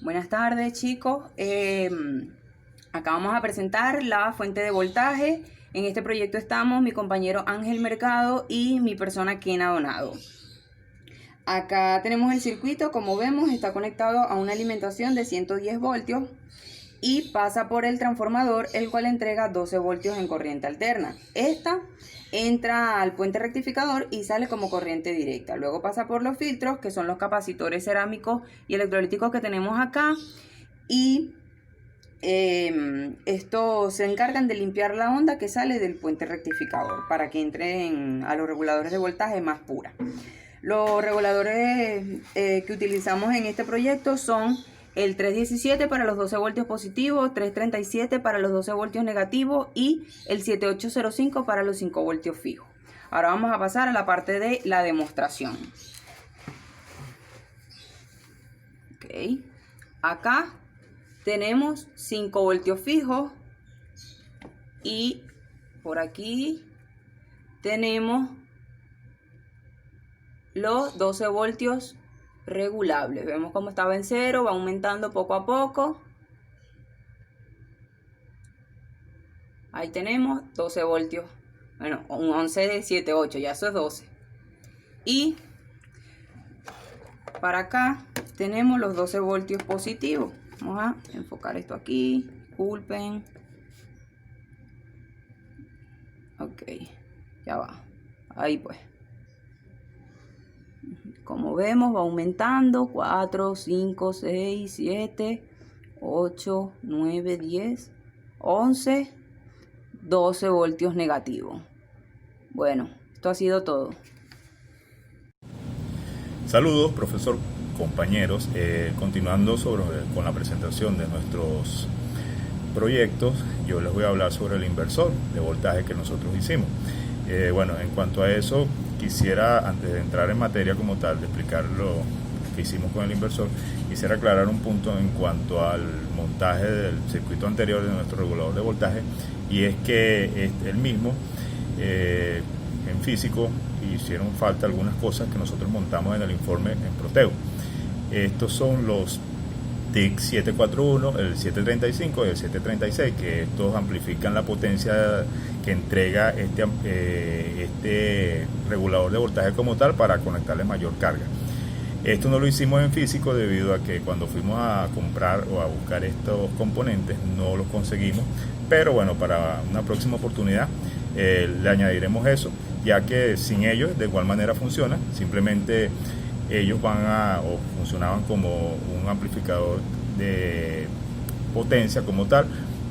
Buenas tardes, chicos. Acá vamos a presentar la fuente de voltaje. En este proyecto estamos mi compañero Ángel Mercado y mi persona Kena Donado. Acá tenemos el circuito, como vemos, está conectado a una alimentación de 110 voltios y pasa por el transformador, el cual entrega 12 voltios en corriente alterna. Esta entra al puente rectificador y sale como corriente directa. Luego pasa por los filtros, que son los capacitores cerámicos y electrolíticos que tenemos acá, y estos se encargan de limpiar la onda que sale del puente rectificador para que entren a los reguladores de voltaje más pura. Los reguladores que utilizamos en este proyecto son el 317 para los 12 voltios positivos, 337 para los 12 voltios negativos y el 7805 para los 5 voltios fijos. Ahora vamos a pasar a la parte de la demostración. Ok. Acá tenemos 5 voltios fijos y por aquí tenemos los 12 voltios regulables. Vemos cómo estaba en cero, va aumentando poco a poco. Ahí tenemos 12 voltios. Bueno, un 11 de 7, 8, ya eso es 12. Y para acá tenemos los 12 voltios positivos. Vamos a enfocar esto aquí. Disculpen. Ok, ya va. Ahí pues. Como vemos, va aumentando 4, 5, 6, 7, 8, 9, 10, 11, 12 voltios negativos. Bueno, esto ha sido todo. Saludos, profesor, compañeros. Continuando con la presentación de nuestros proyectos, yo les voy a hablar sobre el inversor de voltaje que nosotros hicimos. Bueno, en cuanto a eso, quisiera, antes de entrar en materia como tal, de explicar lo que hicimos con el inversor, quisiera aclarar un punto en cuanto al montaje del circuito anterior de nuestro regulador de voltaje, y es que el mismo, en físico, hicieron falta algunas cosas que nosotros montamos en el informe en Proteo. Estos son los TIC 741, el 735 y el 736, que estos amplifican la potencia que entrega este regulador de voltaje como tal para conectarle mayor carga. Esto no lo hicimos en físico debido a que cuando fuimos a comprar o a buscar estos componentes no los conseguimos, pero bueno, para una próxima oportunidad le añadiremos eso, ya que sin ellos de igual manera funciona. Simplemente ellos funcionaban como un amplificador de potencia como tal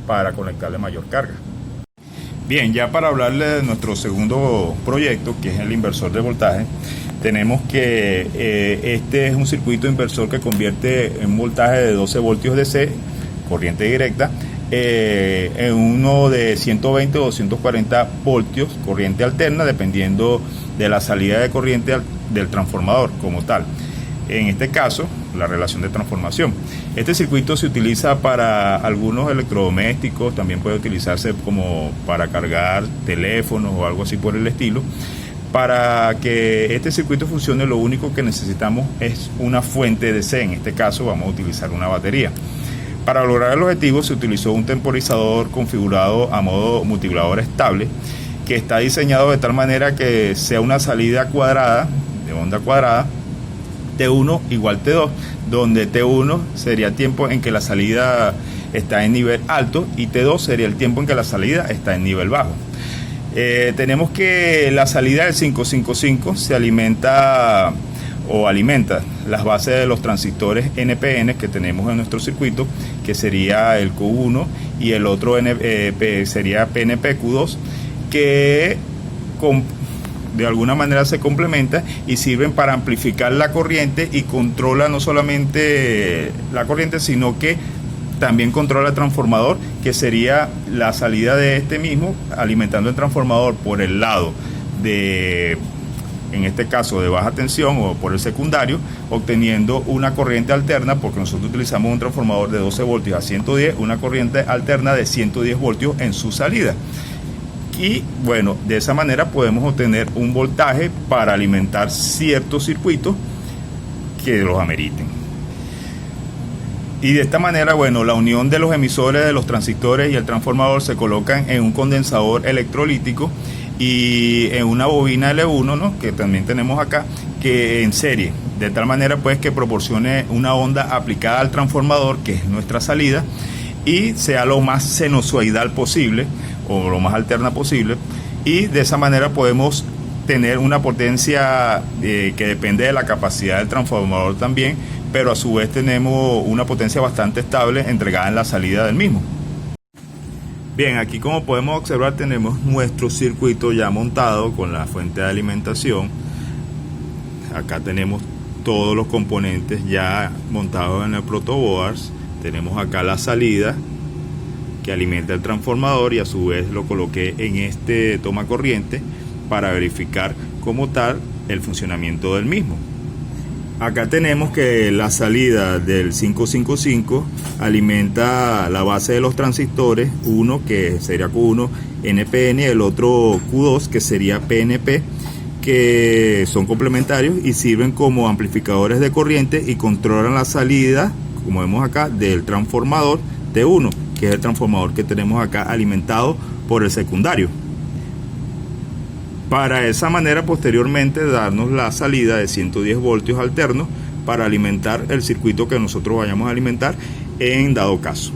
para conectarle mayor carga. Bien, ya para hablarle de nuestro segundo proyecto, que es el inversor de voltaje, tenemos que este es un circuito inversor que convierte en voltaje de 12 voltios DC, corriente directa, en uno de 120 o 240 voltios, corriente alterna, dependiendo de la salida de corriente del transformador como tal. En este caso, la relación de transformación. Este circuito se utiliza para algunos electrodomésticos, también puede utilizarse como para cargar teléfonos o algo así por el estilo. Para que este circuito funcione, lo único que necesitamos es una fuente DC. En este caso vamos a utilizar una batería. Para lograr el objetivo se utilizó un temporizador configurado a modo multiplicador estable, que está diseñado de tal manera que sea una salida cuadrada, de onda cuadrada, T1 igual T2, donde T1 sería el tiempo en que la salida está en nivel alto y T2 sería el tiempo en que la salida está en nivel bajo. Tenemos que la salida del 555 se alimenta las bases de los transistores NPN que tenemos en nuestro circuito, que sería el Q1 y el otro sería PNP-Q2, que de alguna manera se complementa y sirven para amplificar la corriente y controla no solamente la corriente, sino que también controla el transformador, que sería la salida de este mismo, alimentando el transformador por el lado de, en este caso, de baja tensión o por el secundario, obteniendo una corriente alterna, porque nosotros utilizamos un transformador de 12 voltios a 110, una corriente alterna de 110 voltios en su salida. Y bueno, de esa manera podemos obtener un voltaje para alimentar ciertos circuitos que los ameriten. Y de esta manera, bueno, la unión de los emisores de los transistores y el transformador se colocan en un condensador electrolítico y en una bobina L1, ¿no?, que también tenemos acá, que en serie, de tal manera pues que proporcione una onda aplicada al transformador, que es nuestra salida, y sea lo más sinusoidal posible o lo más alterna posible, y de esa manera podemos tener una potencia que depende de la capacidad del transformador también, pero a su vez tenemos una potencia bastante estable entregada en la salida del mismo. Bien, aquí como podemos observar tenemos nuestro circuito ya montado con la fuente de alimentación. Acá tenemos todos los componentes ya montados en el protoboards. Tenemos acá la salida que alimenta el transformador y a su vez lo coloqué en este toma corriente para verificar como tal el funcionamiento del mismo. Acá tenemos que la salida del 555 alimenta la base de los transistores, uno que sería Q1 NPN y el otro Q2 que sería PNP, que son complementarios y sirven como amplificadores de corriente y controlan la salida, como vemos acá, del transformador T1, que es el transformador que tenemos acá alimentado por el secundario. Para esa manera posteriormente darnos la salida de 110 voltios alternos para alimentar el circuito que nosotros vayamos a alimentar en dado caso.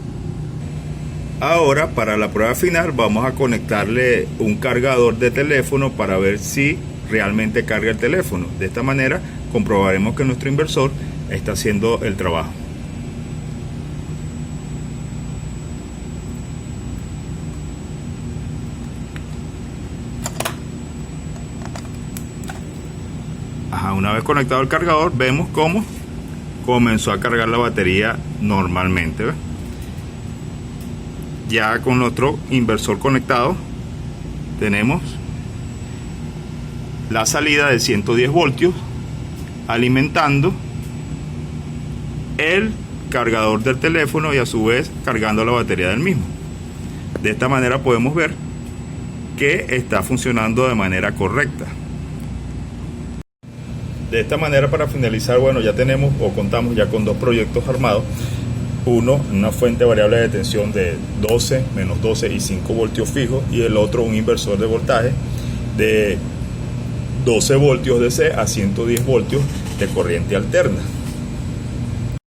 Ahora para la prueba final vamos a conectarle un cargador de teléfono para ver si realmente carga el teléfono. De esta manera comprobaremos que nuestro inversor está haciendo el trabajo. Una vez conectado el cargador, vemos cómo comenzó a cargar la batería normalmente, ¿ves? Ya con nuestro inversor conectado tenemos la salida de 110 voltios alimentando el cargador del teléfono y a su vez cargando la batería del mismo. De esta manera podemos ver que está funcionando de manera correcta. De esta manera, para finalizar, bueno, ya tenemos o contamos ya con dos proyectos armados. Uno, una fuente variable de tensión de 12, menos 12 y 5 voltios fijos, y el otro un inversor de voltaje de 12 voltios DC a 110 voltios de corriente alterna.